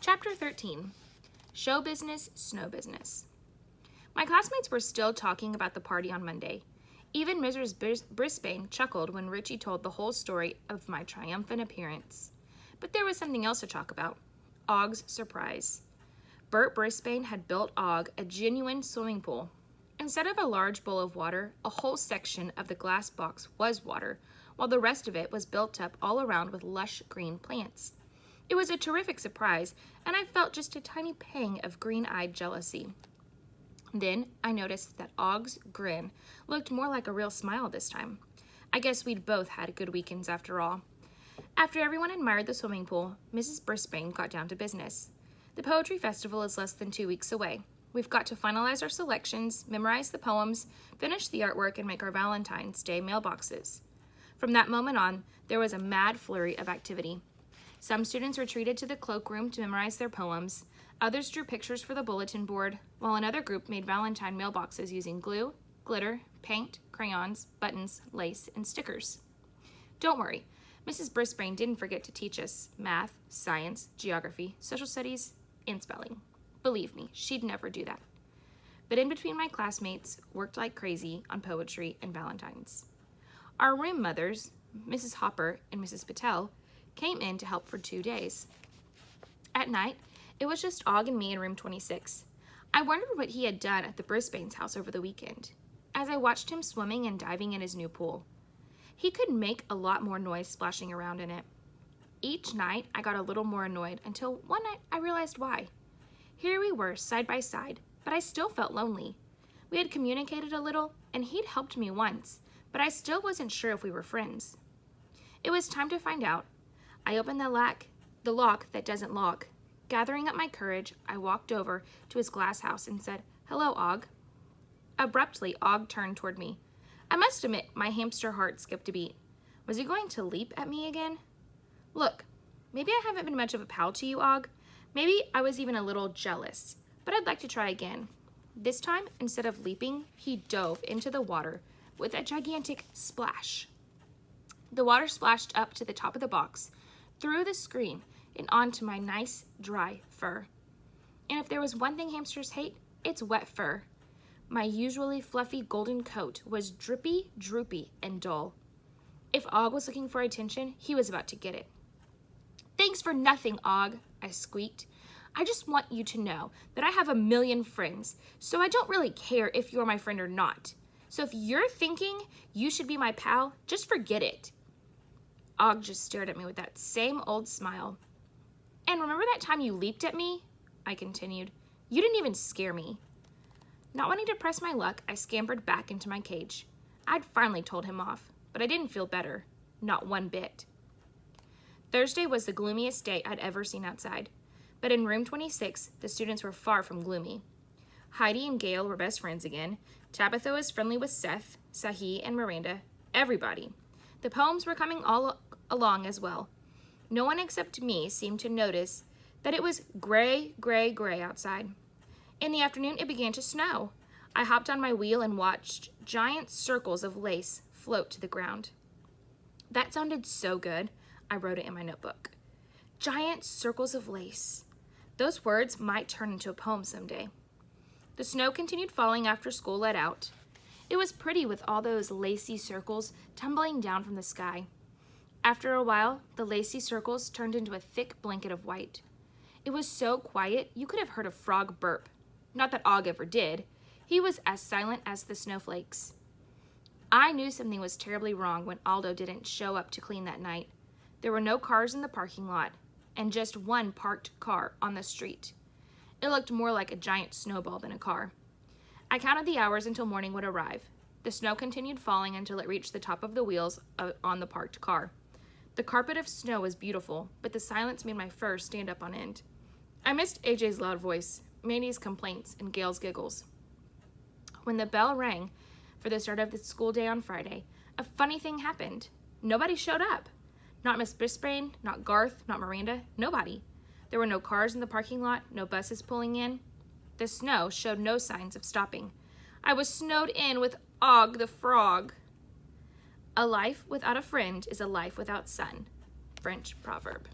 Chapter 13, Show Business, Snow Business. My classmates were still talking about the party on Monday. Even Mrs. Brisbane chuckled when Richie told the whole story of my triumphant appearance. But there was something else to talk about. Og's surprise. Bert Brisbane had built Og a genuine swimming pool. Instead of a large bowl of water, a whole section of the glass box was water, while the rest of it was built up all around with lush green plants. It was a terrific surprise, and I felt just a tiny pang of green-eyed jealousy. Then I noticed that Og's grin looked more like a real smile this time. I guess we'd both had good weekends after all. After everyone admired the swimming pool, Mrs. Brisbane got down to business. The Poetry Festival is less than 2 weeks away. We've got to finalize our selections, memorize the poems, finish the artwork, and make our Valentine's Day mailboxes. From that moment on, there was a mad flurry of activity. Some students retreated to the cloakroom to memorize their poems. Others drew pictures for the bulletin board, while another group made Valentine mailboxes using glue, glitter, paint, crayons, buttons, lace, and stickers. Don't worry, Mrs. Brisbane didn't forget to teach us math, science, geography, social studies, and spelling. Believe me, she'd never do that. But in between, my classmates worked like crazy on poetry and Valentines. Our room mothers, Mrs. Hopper and Mrs. Patel, came in to help for 2 days. At night, it was just Og and me in room 26. I wondered what he had done at the Brisbane's house over the weekend, as I watched him swimming and diving in his new pool. He could make a lot more noise splashing around in it. Each night, I got a little more annoyed until one night I realized why. Here we were, side by side, but I still felt lonely. We had communicated a little, and he'd helped me once, but I still wasn't sure if we were friends. It was time to find out. I opened the lock that doesn't lock. Gathering up my courage, I walked over to his glass house and said, "Hello, Og." Abruptly, Og turned toward me. I must admit, my hamster heart skipped a beat. Was he going to leap at me again? Look, maybe I haven't been much of a pal to you, Og. Maybe I was even a little jealous, but I'd like to try again. This time, instead of leaping, he dove into the water with a gigantic splash. The water splashed up to the top of the box, through the screen, and onto my nice, dry fur. And if there was one thing hamsters hate, it's wet fur. My usually fluffy golden coat was drippy, droopy, and dull. If Og was looking for attention, he was about to get it. "Thanks for nothing, Og," I squeaked. "I just want you to know that I have a million friends, so I don't really care if you're my friend or not. So if you're thinking you should be my pal, just forget it." Og just stared at me with that same old smile. "And remember that time you leaped at me?" I continued. "You didn't even scare me." Not wanting to press my luck, I scampered back into my cage. I'd finally told him off, but I didn't feel better. Not one bit. Thursday was the gloomiest day I'd ever seen outside, but in room 26, the students were far from gloomy. Heidi and Gail were best friends again. Tabitha was friendly with Seth, Sahi, and Miranda. Everybody. The poems were coming all along as well. No one except me seemed to notice that it was gray, gray, gray outside. In the afternoon, it began to snow. I hopped on my wheel and watched giant circles of lace float to the ground. That sounded so good, I wrote it in my notebook. Giant circles of lace. Those words might turn into a poem someday. The snow continued falling after school let out. It was pretty with all those lacy circles tumbling down from the sky. After a while, the lacy circles turned into a thick blanket of white. It was so quiet you could have heard a frog burp. Not that Og ever did. He was as silent as the snowflakes. I knew something was terribly wrong when Aldo didn't show up to clean that night. There were no cars in the parking lot, and just one parked car on the street. It looked more like a giant snowball than a car. I counted the hours until morning would arrive. The snow continued falling until it reached the top of the wheels on the parked car. The carpet of snow was beautiful, but the silence made my fur stand up on end. I missed AJ's loud voice, Mandy's complaints, and Gail's giggles. When the bell rang for the start of the school day on Friday, a funny thing happened. Nobody showed up. Not Miss Brisbane, not Garth, not Miranda, nobody. There were no cars in the parking lot, no buses pulling in. The snow showed no signs of stopping. I was snowed in with Og the frog. A life without a friend is a life without sun. French proverb.